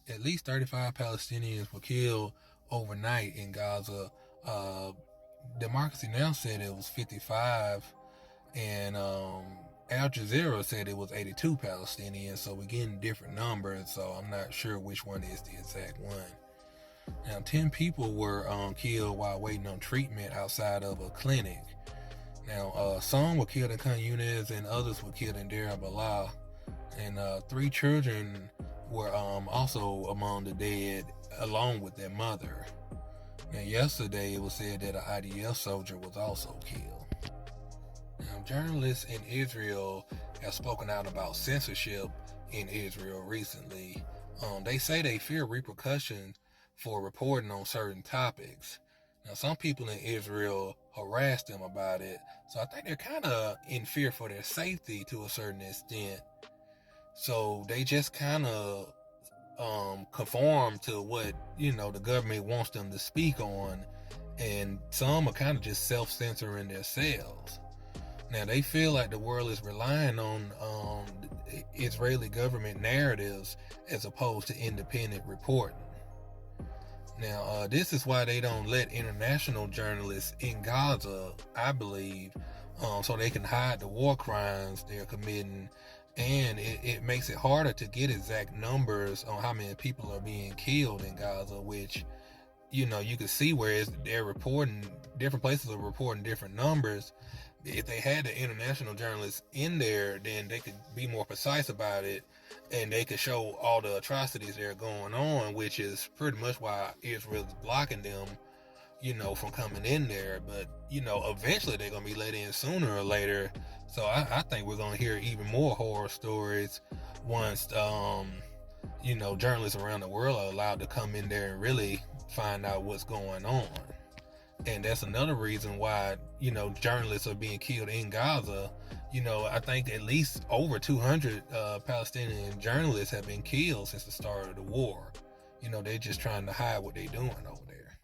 at least 35 Palestinians were killed overnight in Gaza. Democracy Now! Said it was 55, and Al Jazeera said it was 82 Palestinians, so we're getting different numbers, so I'm not sure which one is the exact one. Now, 10 people were killed while waiting on treatment outside of a clinic. Now, some were killed in Khan Yunis and others were killed in Deir al-Balah. And 3 children were also among the dead, along with their mother. Now, yesterday it was said that an IDF soldier was also killed. Now, journalists in Israel have spoken out about censorship in Israel recently. They say they fear repercussions for reporting on certain topics. Now, some people in Israel harass them about it, so I think they're kind of in fear for their safety to a certain extent. So they just kind of conform to what, the government wants them to speak on, and some are kind of just self-censoring themselves. Now, they feel like the world is relying on Israeli government narratives as opposed to independent reporting. Now, this is why they don't let international journalists in Gaza, I believe, so they can hide the war crimes they're committing, and it makes it harder to get exact numbers on how many people are being killed in Gaza, which, you can see where they're reporting, different places are reporting different numbers. If they had the international journalists in there, then they could be more precise about it, and they could show all the atrocities that are going on, which is pretty much why Israel is blocking them, from coming in there. But, eventually they're going to be let in sooner or later. So I think we're going to hear even more horror stories once, journalists around the world are allowed to come in there and really find out what's going on. And that's another reason why, journalists are being killed in Gaza. I think at least over 200 Palestinian journalists have been killed since the start of the war. They're just trying to hide what they're doing over there.